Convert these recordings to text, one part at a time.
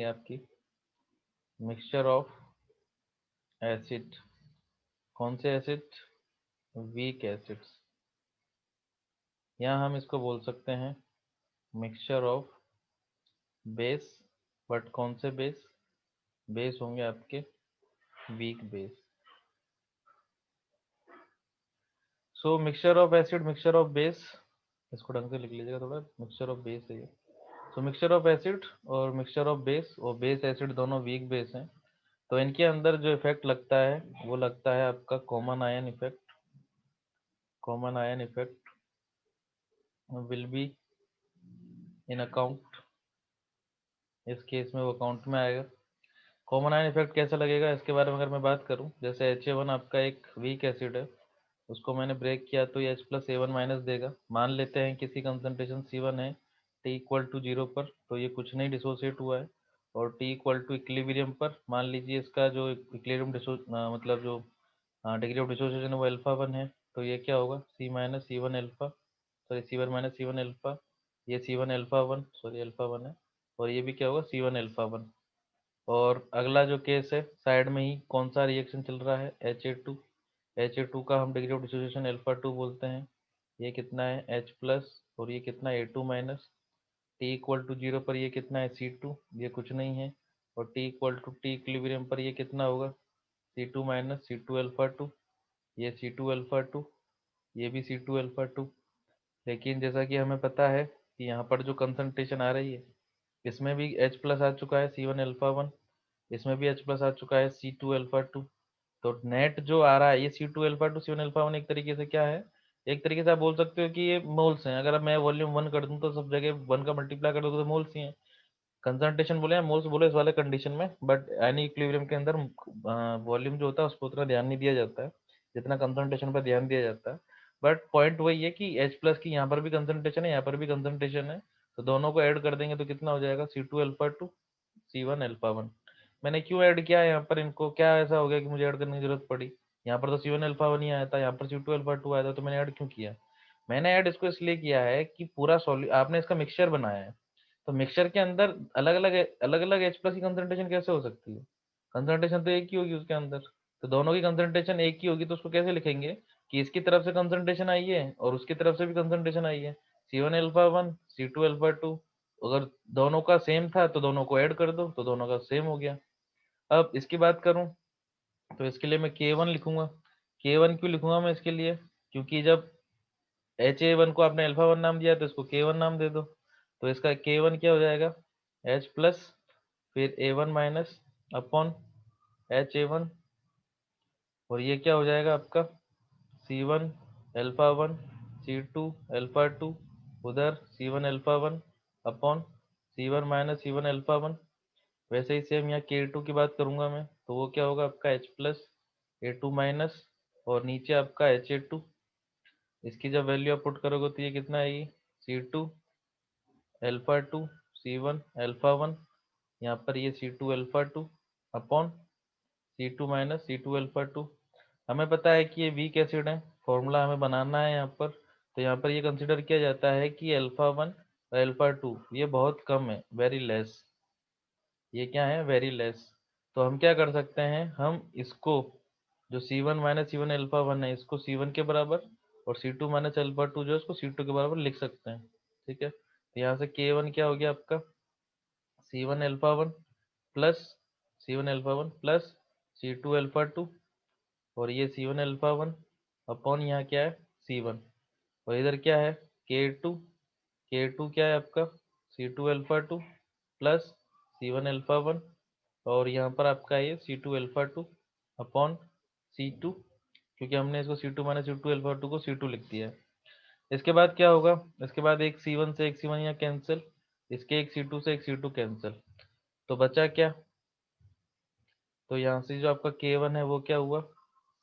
आपकी mixture of acid, कौन से एसिड? Weak acids. यहाँ हम इसको बोल सकते हैं मिक्सचर ऑफ बेस, बट कौन से बेस? बेस होंगे आपके weak base. So mixture of acid, mixture of base, इसको ढंग से लिख लीजिएगा थोड़ा, मिक्सचर ऑफ बेस है ये। सो मिक्सचर ऑफ एसिड और मिक्सचर ऑफ बेस और बेस एसिड दोनों वीक बेस हैं, तो इनके अंदर जो इफेक्ट लगता है वो लगता है आपका common ion effect. Common ion effect will be in account, इस केस में वो अकाउंट में आएगा। कॉमन आयन इफेक्ट कैसा लगेगा इसके बारे में अगर मैं बात करूं, जैसे HA1 आपका एक वीक एसिड है, उसको मैंने ब्रेक किया तो ये H+A1- देगा। मान लेते हैं किसी कंसंट्रेशन C1 है T=0 पर, तो ये कुछ नहीं डिसोसिएट हुआ है। और T=इक्विलिब्रियम पर मान लीजिए इसका जो इक्विलिब्रियम मतलब जो डिग्री ऑफ डिसोसिएशन वो अल्फा 1 है, तो ये क्या होगा C-C1 alpha, sorry C1 alpha, ये C1 अल्फा 1, सॉरी अल्फा 1 है, और ये भी क्या होगा C1 अल्फा 1। और अगला जो केस है साइड में ही कौन सा रिएक्शन चल रहा है Ha2। Ha2 का हम डिग्री ऑफ डिसोसिएशन अल्फा 2 बोलते हैं। ये कितना है H+, और ये कितना है A2-। T=0 पर ये कितना है C2, ये कुछ नहीं है। और T इक्विलिब्रियम पर ये कितना होगा C2-C2 अल्फा 2, ये C2 अल्फा 2, ये भी C2 अल्फा 2। लेकिन जैसा कि हमें पता है कि यहाँ पर जो कंसंट्रेशन आ रही है, इसमें भी H+ आ चुका है C1 अल्फा 1, इसमें भी H+ आ चुका है C2 अल्फा 2। तो नेट जो आ रहा है ये C2 अल्फा 2 C1 अल्फा 1 एक तरीके से क्या है, एक तरीके से आप बोल सकते हो कि ये मोल्स हैं। अगर मैं वॉल्यूम 1 कर दूं तो सब जगह 1 का मल्टीप्लाई कर दूं तो मोल्स ही हैं। कंसंट्रेशन बोले या मोल्स बोले इस वाले कंडीशन में, बट एनी इक्विलिब्रियम के अंदर वॉल्यूम जो होता है उस पर उतना ध्यान नहीं दिया जाता है जितना कंसंट्रेशन पर ध्यान दिया जाता है। बट पॉइंट वही है कि H+ की यहाँ पर भी कंसंट्रेशन है, यहाँ पर भी कंसंट्रेशन है, तो दोनों को ऐड कर देंगे तो कितना हो जाएगा C2 अल्फा 2 C1 अल्फा 1। मैंने क्यों ऐड किया है यहाँ पर इनको, क्या ऐसा हो गया कि मुझे ऐड करने की जरूरत पड़ी? यहाँ पर तो C1 अल्फा 1 ही आया था, यहाँ पर C2 अल्फा 2 आया था, तो मैंने ऐड क्यों किया? मैंने ऐड इसको इसलिए किया है कि पूरा सॉल्यू आपने इसका मिक्सचर बनाया है, तो मिक्सचर के अंदर अलग अलग H+ की कंसंट्रेशन कैसे हो सकती है? कंसंट्रेशन तो एक ही होगी उसके अंदर, तो दोनों की कंसंट्रेशन एक ही होगी, तो उसको कैसे लिखेंगे कि इसकी तरफ से कंसंट्रेशन आई है और उसकी तरफ से भी कंसंट्रेशन आई है, C1 अल्फा 1 C2 अल्फा 2। अगर दोनों का सेम था तो दोनों को ऐड कर दो तो दोनों का सेम हो गया। अब इसकी बात करूं तो इसके लिए मैं K1 लिखूंगा। K1 क्यों लिखूंगा मैं इसके लिए? क्योंकि जब HA1 को आपने अल्फा 1 नाम दिया तो इसको K1 नाम दे दो, तो इसका K1 क्या हो जाएगा H+ फिर A1- अपॉन HA1, और ये क्या हो जाएगा आपका C1 अल्फा 1 C2 अल्फा 2, उधर C1 alpha 1 upon C1 - C1 alpha 1। वैसे ही सेम यहाँ K2 की बात करूंगा मैं, तो वो क्या होगा आपका H+ A2-, और नीचे आपका HA2। इसकी जब वैल्यू आप पुट करोगे तो ये कितना आएगी C2 अल्फा 2 C1 अल्फा 1, यहाँ पर ये C2 alpha 2 upon C2 - C2 alpha 2। हमें पता है कि ये वीक एसिड है, फॉर्मूला हमें बनाना है यहाँ पर, तो यहाँ पर ये कंसिडर किया जाता है कि अल्फा 1 और अल्फा 2 ये बहुत कम है, वेरी लेस। ये क्या है, वेरी लेस। तो हम क्या कर सकते हैं, हम इसको जो C1 - C1 अल्फा 1 है इसको C1 के बराबर, और C2 - अल्फा 2 जो है उसको C2 के बराबर लिख सकते हैं। ठीक है, तो यहाँ से K1 क्या हो गया आपका C1 alpha 1 plus C1 alpha 1 plus C2 alpha 2, और ये C1 अल्फा 1 अपॉन यहाँ क्या है C1, और इधर क्या है K2। K2 क्या है आपका C2 alpha 2 plus C1 alpha 1, और यहाँ पर आपका ये C2 अल्फा 2 अपॉन C2, क्योंकि हमने इसको C2 - C2 अल्फा 2 को C2 लिख दिया है। इसके बाद क्या होगा, इसके बाद एक C1 से एक C1 यहाँ कैंसिल, इसके एक C2 से एक C2 कैंसिल, तो बचा क्या? तो यहाँ से जो आपका K1 है वो क्या हुआ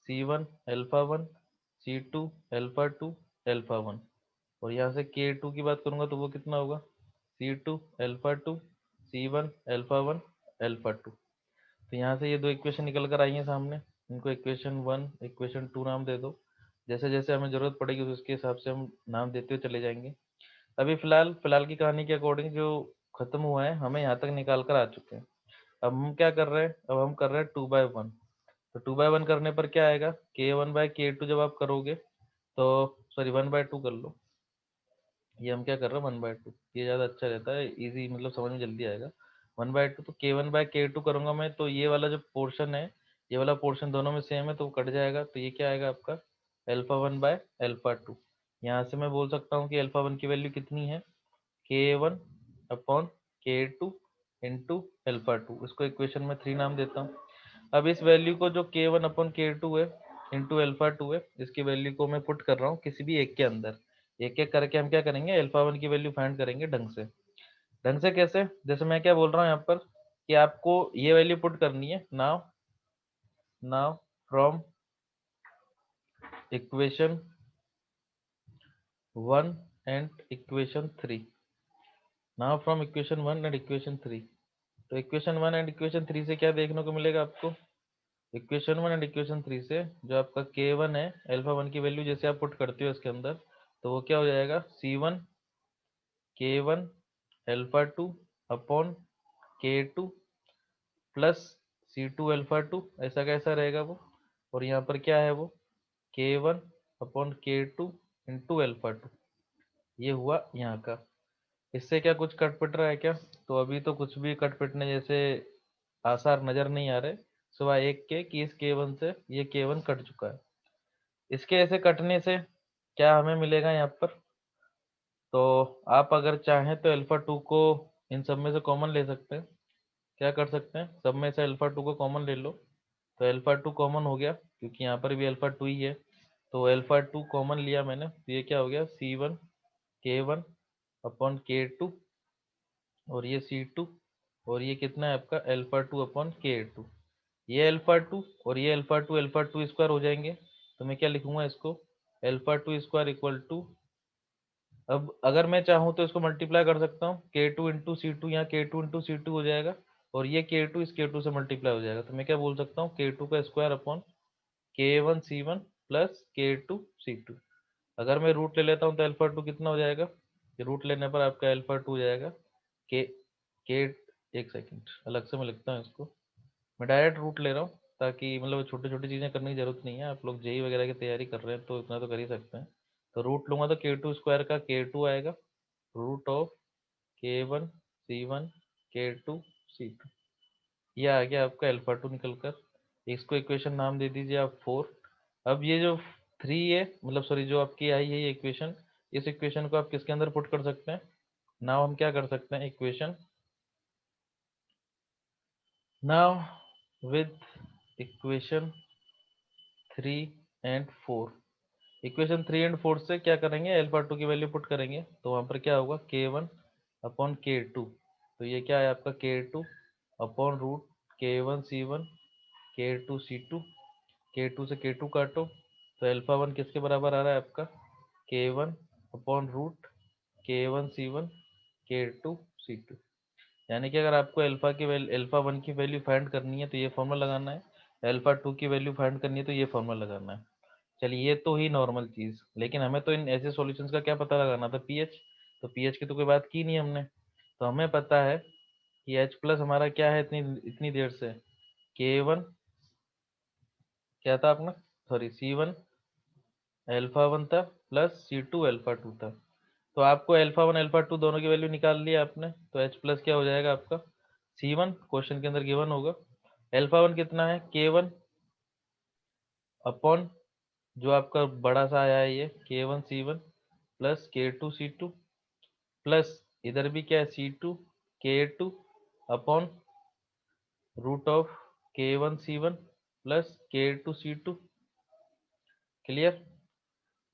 C1 alpha 1 C2 alpha 2 alpha 1, और यहाँ से K2 की बात करूंगा तो वो कितना होगा C2 alpha 2 C1 alpha 1 alpha 2। तो यहाँ से ये दो इक्वेशन निकल कर आई हैं सामने, इनको इक्वेशन 1 इक्वेशन 2 नाम दे दो। जैसे जैसे हमें जरूरत पड़ेगी उसके हिसाब से हम नाम देते हुए चले जाएंगे। अभी फिलहाल की कहानी के अकॉर्डिंग जो खत्म हुआ है, हमें यहाँ तक निकाल कर आ चुके हैं। अब हम क्या कर रहे हैं, अब हम कर रहे हैं 2/1। तो 2/1 करने पर क्या आएगा, K1/K2 जब आप करोगे तो सॉरी 1/2 कर लो, ये हम क्या कर रहे हैं 1/2, ये ज़्यादा अच्छा रहता है, इजी मतलब समझ में जल्दी आएगा। 1/2 तो K1/K2 करूंगा मैं, तो ये वाला जो पोर्शन है, ये वाला पोर्शन दोनों में सेम है तो वो कट जाएगा, तो ये क्या आएगा आपका α1/α2। यहाँ से मैं बोल सकता हूँ कि α1 की वैल्यू कितनी है, K1/K2 इंटू α2, इसको इक्वेशन में 3 नाम देता हूँ। अब इस वैल्यू को जो K1/K2 है इंटू α2 है, इसकी वैल्यू को मैं पुट कर रहा हूँ किसी भी एक के अंदर, एक एक करके हम क्या करेंगे, α1 की वैल्यू फाइंड करेंगे ढंग से। ढंग से कैसे, जैसे मैं क्या बोल रहा हूँ यहाँ पर कि आपको ये वैल्यू पुट करनी है। Now now from equation 1 and equation 3, now from equation 1 and equation 3। तो इक्वेशन 1 एंड इक्वेशन 3 से क्या देखने को मिलेगा आपको, इक्वेशन 1 एंड इक्वेशन 3 से जो आपका K1 है, α1 की वैल्यू जैसे आप पुट करते हो इसके अंदर, तो वो क्या हो जाएगा C1K1 α2 upon K2 plus C2 α2, ऐसा कैसा रहेगा वो, और यहाँ पर क्या है वो K1/K2 इंटू α2, ये हुआ यहाँ का। इससे क्या कुछ कट पिट रहा है क्या, तो अभी तो कुछ भी कट पिटने जैसे आसार नजर नहीं आ रहे, सिवाय एक के कि इस K1 से ये K1 कट चुका है। इसके ऐसे कटने से क्या हमें मिलेगा यहाँ पर, तो आप अगर चाहें तो α2 को इन सब में से कॉमन ले सकते हैं। क्या कर सकते हैं, सब में से α2 को कॉमन ले लो, तो α2 कॉमन हो गया क्योंकि यहाँ पर भी α2 ही है, तो α2 कॉमन लिया मैंने, तो ये क्या हो गया C1K1/K2, और ये C2, और ये कितना है आपका α2/K2। ये α2 और ये α2 स्क्वायर हो जाएंगे, तो मैं क्या लिखूंगा इसको, α2 स्क्वायर इक्वल टू, अब अगर मैं चाहूँ तो इसको मल्टीप्लाई कर सकता हूँ K2 इंटू C2, यहाँ K2 इंटू C2 हो जाएगा, और ये K2 इस K2 से मल्टीप्लाई हो जाएगा, तो मैं क्या बोल सकता हूँ K2 का square upon K1C1 plus K2C2। अगर मैं रूट ले लेता हूँ तो α2 कितना हो जाएगा, रूट लेने पर आपका α2 हो जाएगा के के एक सेकंड अलग से मैं लिखता हूँ इसको, मैं डायरेक्ट रूट ले रहा हूँ ताकि मतलब छोटी छोटी चीज़ें करने की जरूरत नहीं है, आप लोग जेई वगैरह की तैयारी कर रहे हैं तो इतना तो कर ही सकते हैं। तो रूट लूंगा तो K2 स्क्वायर का K2 आएगा, रूट ऑफ K1C1 K2C2, ये आ गया आपका α2 निकल कर। इसको इक्वेशन नाम दे दीजिए आप 4। अब ये जो 3 है, मतलब सॉरी जो आपकी आई है ये इक्वेशन, इस इक्वेशन को आप किसके अंदर पुट कर सकते हैं, नाउ हम क्या कर सकते हैं, equation now with equation 3 and 4, equation 3 and 4 से क्या करेंगे, α2 की वैल्यू पुट करेंगे, तो वहां पर क्या होगा K1/K2, तो ये क्या है आपका K2 upon root K1C1 K2C2, K2 से K2 काटो, तो α1 किसके बराबर आ रहा है आपका K1 upon root K1C1 K2C2। यानी कि अगर आपको α1 की वैल्यू फाइंड करनी है तो ये फॉर्मूला लगाना है, α2 की वैल्यू फाइंड करनी है तो ये फॉर्मूला लगाना है। चलिए ये तो ही नॉर्मल चीज, लेकिन हमें तो इन ऐसे सॉल्यूशंस का क्या पता लगाना था, पीएच। तो पीएच की तो कोई बात की नहीं हमने, तो हमें पता है कि H प्लस हमारा क्या है, इतनी इतनी देर से K1 क्या था अपना, सॉरी C1 α1 था प्लस C2 α2 था। तो आपको α1 α2 दोनों की वैल्यू निकाल लिया आपने, तो H प्लस क्या हो जाएगा आपका C1, क्वेश्चन के अंदर गिवन होगा। α1 कितना है K1 अपॉन जो आपका बड़ा सा आया है ये K1C1 प्लस K2C2 प्लस इधर भी क्या है C2 K2 upon root of K1C1 plus K2C2। Clear,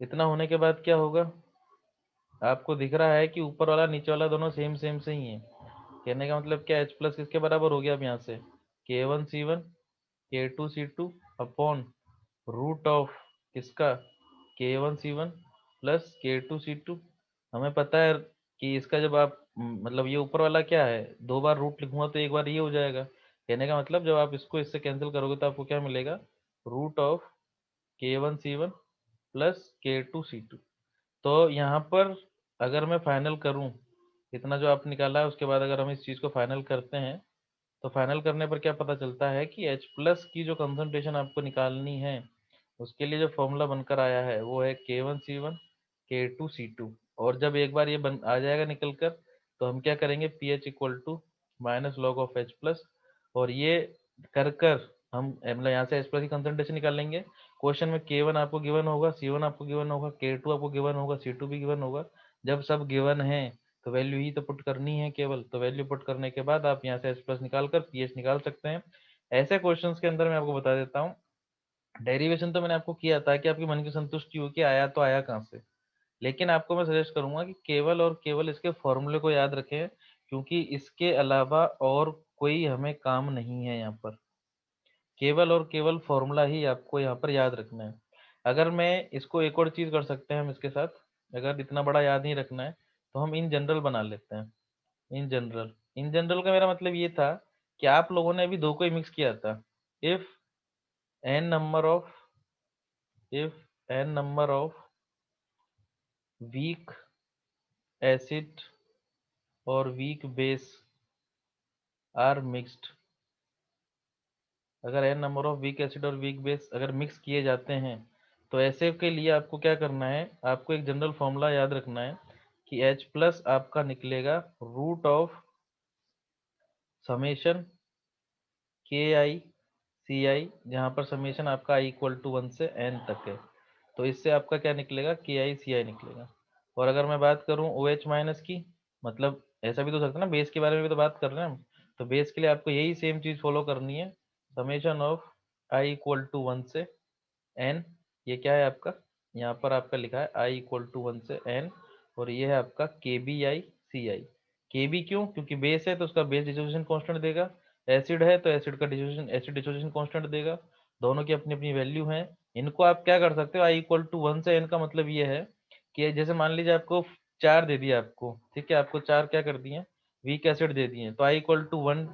इतना होने के बाद क्या होगा, आपको दिख रहा है कि ऊपर वाला नीचे वाला दोनों सेम सेम से ही है, कहने का मतलब क्या, H प्लस किसके बराबर हो गया अब यहाँ से K1C1 K2C2 upon root of किसका K1C1 प्लस K2C2। हमें पता है कि इसका जब आप मतलब ये ऊपर वाला क्या है, दो बार रूट लिखूंगा तो एक बार ये हो जाएगा, कहने का मतलब जब आप इसको इससे कैंसिल करोगे तो आपको क्या मिलेगा, root of K1C1 plus K2C2। तो यहाँ पर अगर मैं फाइनल करूं इतना जो आप निकाला है उसके बाद अगर हम इस चीज को फाइनल करते हैं तो फाइनल करने पर क्या पता चलता है कि H प्लस की जो कंसंट्रेशन आपको निकालनी है उसके लिए जो फॉर्मूला बनकर आया है वो है K1C1 K2C2। और जब एक बार ये बन आ जाएगा निकल कर तो हम क्या करेंगे pH equal to minus log of H plus. और ये कर कर हम मतलब यहाँ से H प्लस की कंसंट्रेशन निकाल लेंगे। क्वेश्चन में K1 आपको गिवन होगा, C1 आपको गिवन होगा, K2 आपको गिवन होगा, C2 भी गिवन होगा। जब सब गिवन है तो वैल्यू ही तो पुट करनी है केवल, तो वैल्यू पुट करने के बाद आप यहाँ से H प्लस निकाल कर pH निकाल सकते हैं। ऐसे क्वेश्चंस के अंदर मैं आपको बता देता हूँ, डेरिवेशन तो मैंने आपको किया था कि आपकी मन की संतुष्टि हो कि आया तो आया कहाँ से, लेकिन आपको मैं सजेस्ट करूंगा कि केवल और केवल इसके फॉर्मूले को याद रखें, क्योंकि इसके अलावा और कोई हमें काम नहीं है यहाँ पर। केवल और केवल फॉर्मूला ही आपको यहाँ पर याद रखना है। अगर मैं इसको एक और चीज कर सकते हैं हम इसके साथ, अगर इतना बड़ा याद नहीं रखना है तो हम इन जनरल बना लेते हैं। इन जनरल, इन जनरल का मेरा मतलब ये था कि आप लोगों ने अभी दो को ही मिक्स किया था। If an number of if an number of weak acid और वीक बेस आर मिक्स्ड, अगर an number of weak acid और वीक बेस अगर मिक्स किए जाते हैं तो ऐसे के लिए आपको क्या करना है, आपको एक जनरल फॉर्मूला याद रखना है कि H प्लस आपका निकलेगा रूट ऑफ समेशन के आई सी आई, जहाँ पर समेशन आपका आई इक्वल टू 1 से n तक है। तो इससे आपका क्या निकलेगा, के आई सी आई निकलेगा। और अगर मैं बात करूँ ओ एच माइनस की, मतलब ऐसा भी तो हो सकता है ना, बेस के बारे में भी तो बात कर रहे हैं हम, तो बेस के लिए आपको यही सेम चीज फॉलो करनी है, summation of i equal to 1 से n। ये क्या है आपका, यहाँ पर आपका लिखा है आई इक्वल टू 1 से n, और ये है आपका के बी आई सी आई। के बी क्यों, क्योंकि बेस है तो उसका बेस डिसोसिएशन कांस्टेंट देगा, एसिड है तो एसिड का डिसोसिएशन एसिड डिसोसिएशन कांस्टेंट देगा। दोनों की अपनी अपनी वैल्यू है। इनको आप क्या कर सकते हो, आई इक्वल टू 1 से n का मतलब ये है कि जैसे मान लीजिए आपको 4 दे दिया आपको, ठीक है, आपको 4 क्या कर दिए, वीक एसिड दे दिए, तो आई इक्वल टू 1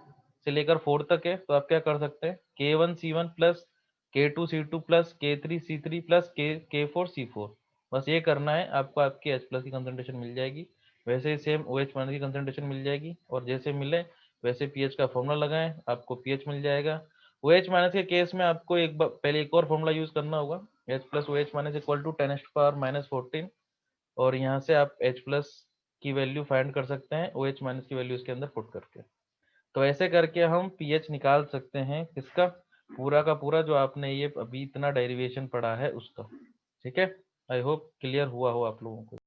से लेकर 4 तक है, तो आप क्या कर सकते हैं, K1C1 plus K2C2 plus K3C3 plus K4C4, बस ये करना है आपको, आपकी H प्लस की कंसंट्रेशन मिल जाएगी। वैसे ही सेम OH माइनस की कंसंट्रेशन मिल जाएगी, और जैसे मिले वैसे पीएच का फॉर्मूला लगाएं, आपको पीएच मिल जाएगा। OH माइनस के केस में आपको एक बार पहले एक और फॉर्मूला यूज करना होगा, H plus OH minus equal to 10⁻⁻14, और यहाँ से आप H प्लस की वैल्यू फाइंड कर सकते हैं OH माइनस की वैल्यू इसके अंदर पुट करके। तो ऐसे करके हम पीएच निकाल सकते हैं किसका, पूरा का पूरा जो आपने ये अभी इतना डेरिवेशन पढ़ा है उसका। ठीक है, आई होप क्लियर हुआ हो आप लोगों को।